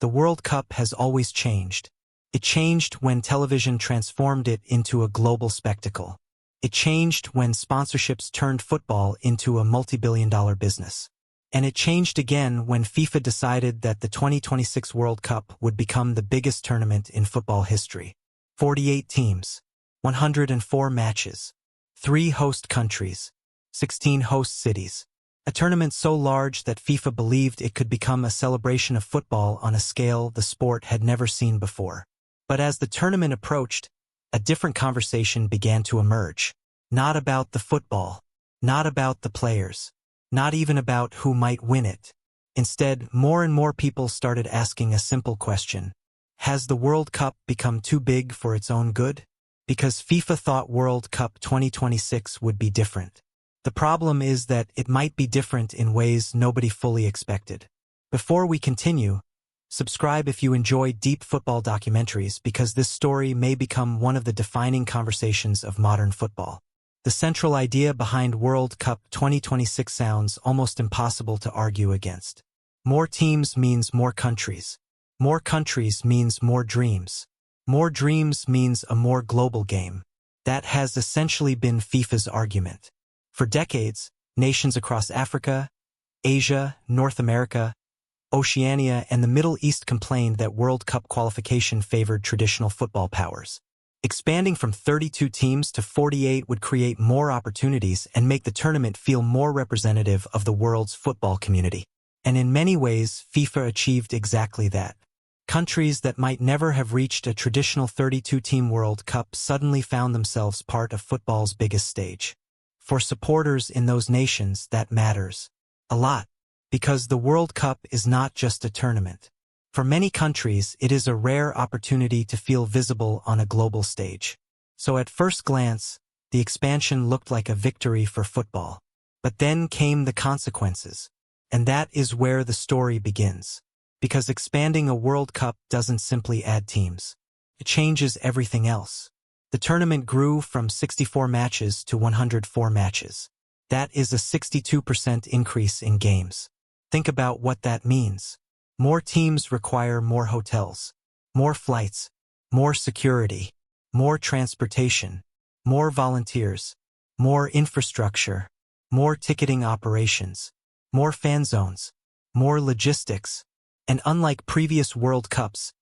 The World Cup has always changed. It changed when television transformed it into a global spectacle. It changed when sponsorships turned football into a multi-billion-dollar business. And it changed again when FIFA decided that the 2026 World Cup would become the biggest tournament in football history. 48 teams, 104 matches, 3 host countries, 16 host cities. A tournament so large that FIFA believed it could become a celebration of football on a scale the sport had never seen before. But as the tournament approached, a different conversation began to emerge. Not about the football, not about the players, not even about who might win it. Instead, more and more people started asking a simple question. Has the World Cup become too big for its own good? Because FIFA thought World Cup 2026 would be different. The problem is that it might be different in ways nobody fully expected. Before we continue, subscribe if you enjoy deep football documentaries because this story may become one of the defining conversations of modern football. The central idea behind World Cup 2026 sounds almost impossible to argue against. More teams means more countries. More countries means more dreams. More dreams means a more global game. That has essentially been FIFA's argument. For decades, nations across Africa, Asia, North America, Oceania, and the Middle East complained that World Cup qualification favored traditional football powers. Expanding from 32 teams to 48 would create more opportunities and make the tournament feel more representative of the world's football community. And in many ways, FIFA achieved exactly that. Countries that might never have reached a traditional 32-team World Cup suddenly found themselves part of football's biggest stage. For supporters in those nations, that matters a lot, because the World Cup is not just a tournament. For many countries, it is a rare opportunity to feel visible on a global stage. So at first glance, the expansion looked like a victory for football. But then came the consequences. And that is where the story begins. Because expanding a World Cup doesn't simply add teams. It changes everything else. The tournament grew from 64 matches to 104 matches. That is a 62% increase in games. Think about what that means. More teams require more hotels, more flights, more security, more transportation, more volunteers, more infrastructure, more ticketing operations, more fan zones, more logistics. And unlike previous World Cups,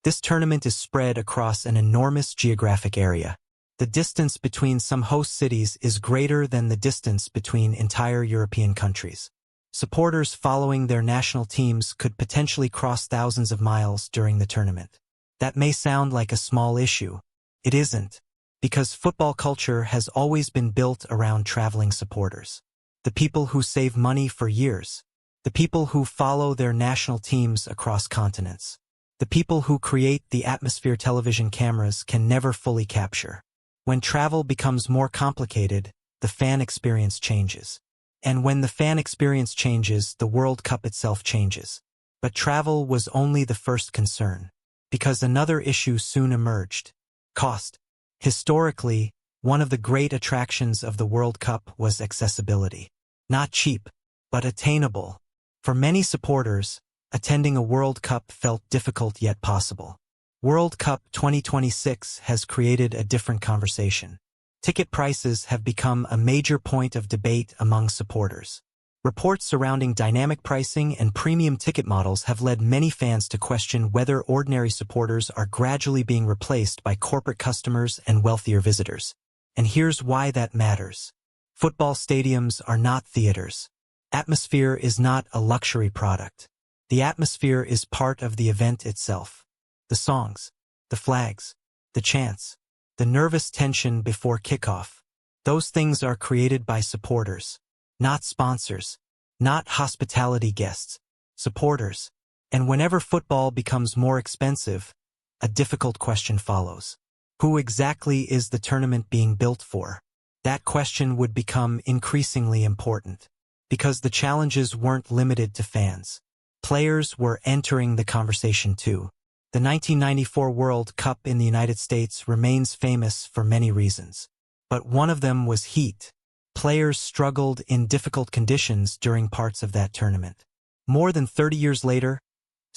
this tournament is spread across an enormous geographic area. The distance between some host cities is greater than the distance between entire European countries. Supporters following their national teams could potentially cross thousands of miles during the tournament. That may sound like a small issue. It isn't, because football culture has always been built around traveling supporters. The people who save money for years. The people who follow their national teams across continents. The people who create the atmosphere television cameras can never fully capture. When travel becomes more complicated, the fan experience changes. And when the fan experience changes, the World Cup itself changes. But travel was only the first concern, because another issue soon emerged. Cost. Historically, one of the great attractions of the World Cup was accessibility. Not cheap, but attainable. For many supporters, attending a World Cup felt difficult yet possible. World Cup 2026 has created a different conversation. Ticket prices have become a major point of debate among supporters. Reports surrounding dynamic pricing and premium ticket models have led many fans to question whether ordinary supporters are gradually being replaced by corporate customers and wealthier visitors. And here's why that matters. Football stadiums are not theaters. Atmosphere is not a luxury product. The atmosphere is part of the event itself. The songs, the flags, the chants, the nervous tension before kickoff. Those things are created by supporters, not sponsors, not hospitality guests, supporters. And whenever football becomes more expensive, a difficult question follows. Who exactly is the tournament being built for? That question would become increasingly important, because the challenges weren't limited to fans. Players were entering the conversation too. The 1994 World Cup in the United States remains famous for many reasons. But one of them was heat. Players struggled in difficult conditions during parts of that tournament. More than 30 years later,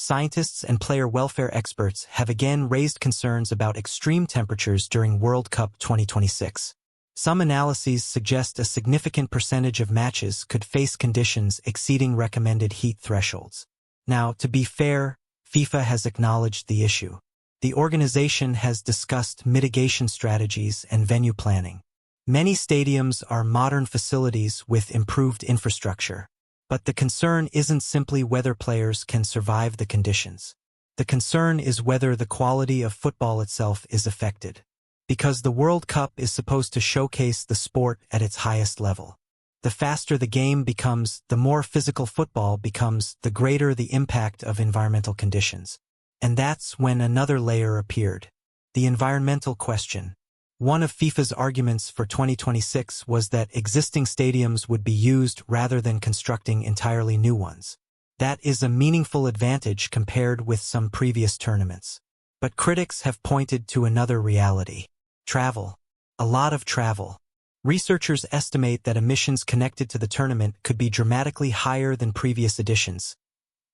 Scientists and player welfare experts have again raised concerns about extreme temperatures during World Cup 2026. Some analyses suggest a significant percentage of matches could face conditions exceeding recommended heat thresholds. Now, to be fair, FIFA has acknowledged the issue. The organization has discussed mitigation strategies and venue planning. Many stadiums are modern facilities with improved infrastructure. But the concern isn't simply whether players can survive the conditions. The concern is whether the quality of football itself is affected. Because the World Cup is supposed to showcase the sport at its highest level. The faster the game becomes, the more physical football becomes, the greater the impact of environmental conditions. And that's when another layer appeared. The environmental question. One of FIFA's arguments for 2026 was that existing stadiums would be used rather than constructing entirely new ones. That is a meaningful advantage compared with some previous tournaments. But critics have pointed to another reality. Travel. A lot of travel. Researchers estimate that emissions connected to the tournament could be dramatically higher than previous editions,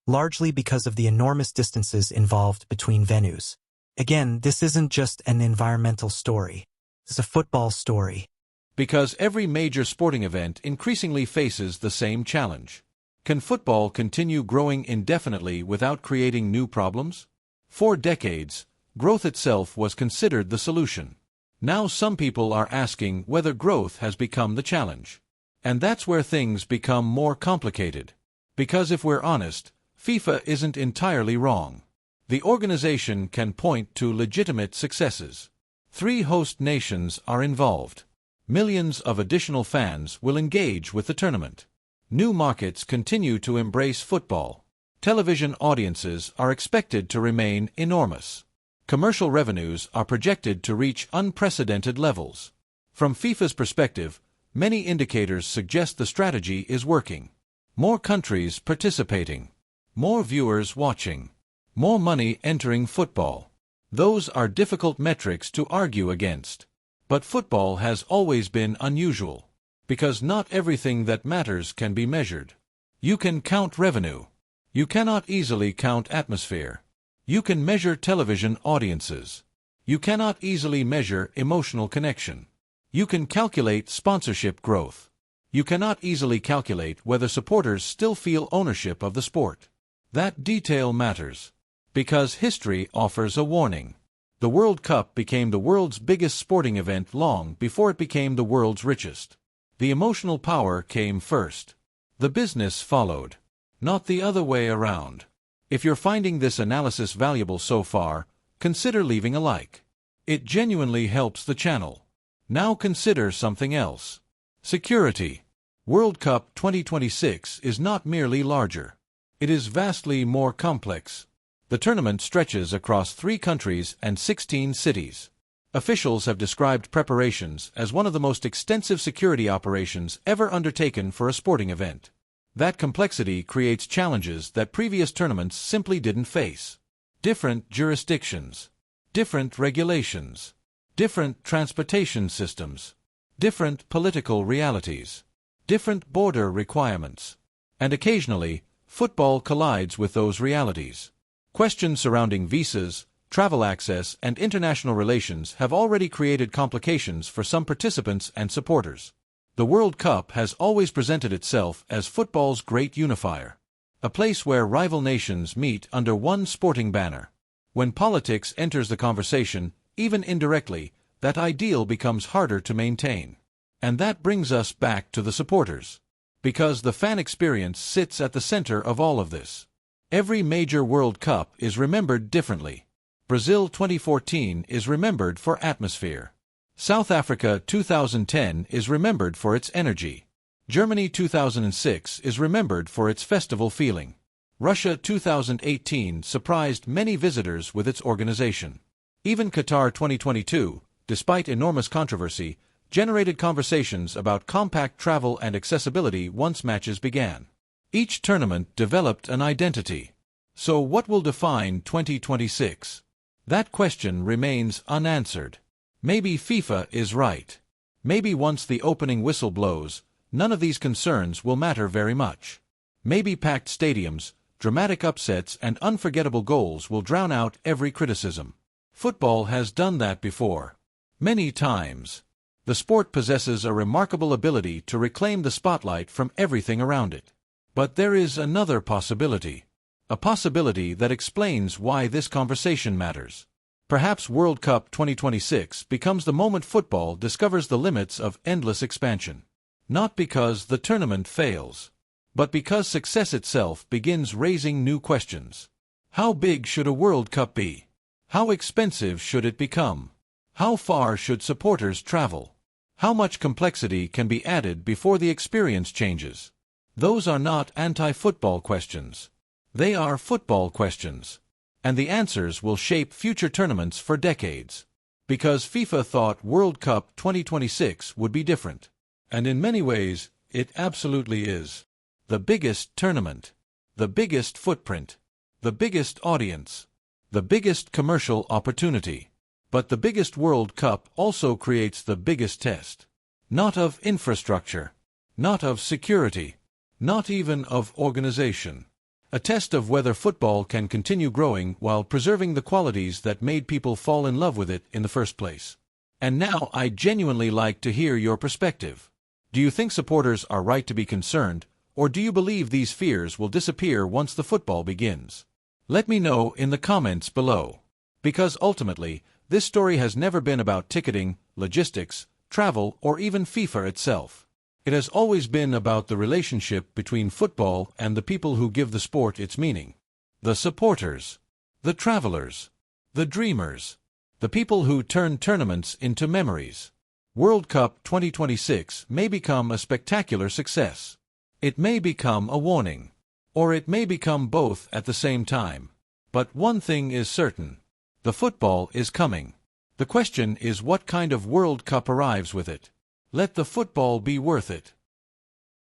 largely because of the enormous distances involved between venues. Again, this isn't just an environmental story. It's a football story. Because every major sporting event increasingly faces the same challenge. Can football continue growing indefinitely without creating new problems? For decades, growth itself was considered the solution. Now some people are asking whether growth has become the challenge. And that's where things become more complicated. Because if we're honest, FIFA isn't entirely wrong. The organization can point to legitimate successes. 3 host nations are involved. Millions of additional fans will engage with the tournament. New markets continue to embrace football. Television audiences are expected to remain enormous. Commercial revenues are projected to reach unprecedented levels. From FIFA's perspective, many indicators suggest the strategy is working. More countries participating. More viewers watching. More money entering football. Those are difficult metrics to argue against. But football has always been unusual. Because not everything that matters can be measured. You can count revenue. You cannot easily count atmosphere. You can measure television audiences. You cannot easily measure emotional connection. You can calculate sponsorship growth. You cannot easily calculate whether supporters still feel ownership of the sport. That detail matters. Because history offers a warning. The World Cup became the world's biggest sporting event long before it became the world's richest. The emotional power came first. The business followed. Not the other way around. If you're finding this analysis valuable so far, consider leaving a like. It genuinely helps the channel. Now consider something else. Security. World Cup 2026 is not merely larger. It is vastly more complex. The tournament stretches across 3 countries and 16 cities. Officials have described preparations as one of the most extensive security operations ever undertaken for a sporting event. That complexity creates challenges that previous tournaments simply didn't face. Different jurisdictions, different regulations, different transportation systems, different political realities, different border requirements. And occasionally, football collides with those realities. Questions surrounding visas, travel access, and international relations have already created complications for some participants and supporters. The World Cup has always presented itself as football's great unifier, a place where rival nations meet under one sporting banner. When politics enters the conversation, even indirectly, that ideal becomes harder to maintain. And that brings us back to the supporters. Because the fan experience sits at the center of all of this. Every major World Cup is remembered differently. Brazil 2014 is remembered for atmosphere. South Africa 2010 is remembered for its energy. Germany 2006 is remembered for its festival feeling. Russia 2018 surprised many visitors with its organization. Even Qatar 2022, despite enormous controversy, generated conversations about compact travel and accessibility once matches began. Each tournament developed an identity. So what will define 2026? That question remains unanswered. Maybe FIFA is right. Maybe once the opening whistle blows, none of these concerns will matter very much. Maybe packed stadiums, dramatic upsets and unforgettable goals will drown out every criticism. Football has done that before. Many times. The sport possesses a remarkable ability to reclaim the spotlight from everything around it. But there is another possibility. A possibility that explains why this conversation matters. Perhaps World Cup 2026 becomes the moment football discovers the limits of endless expansion. Not because the tournament fails, but because success itself begins raising new questions. How big should a World Cup be? How expensive should it become? How far should supporters travel? How much complexity can be added before the experience changes? Those are not anti-football questions. They are football questions. And the answers will shape future tournaments for decades. Because FIFA thought World Cup 2026 would be different. And in many ways, it absolutely is. The biggest tournament. The biggest footprint. The biggest audience. The biggest commercial opportunity. But the biggest World Cup also creates the biggest test. Not of infrastructure. Not of security. Not even of organization. A test of whether football can continue growing while preserving the qualities that made people fall in love with it in the first place. And now I'd genuinely like to hear your perspective. Do you think supporters are right to be concerned, or do you believe these fears will disappear once the football begins? Let me know in the comments below. Because ultimately, this story has never been about ticketing, logistics, travel, or even FIFA itself. It has always been about the relationship between football and the people who give the sport its meaning. The supporters. The travelers. The dreamers. The people who turn tournaments into memories. World Cup 2026 may become a spectacular success. It may become a warning. Or it may become both at the same time. But one thing is certain. The football is coming. The question is what kind of World Cup arrives with it. Let the football be worth it.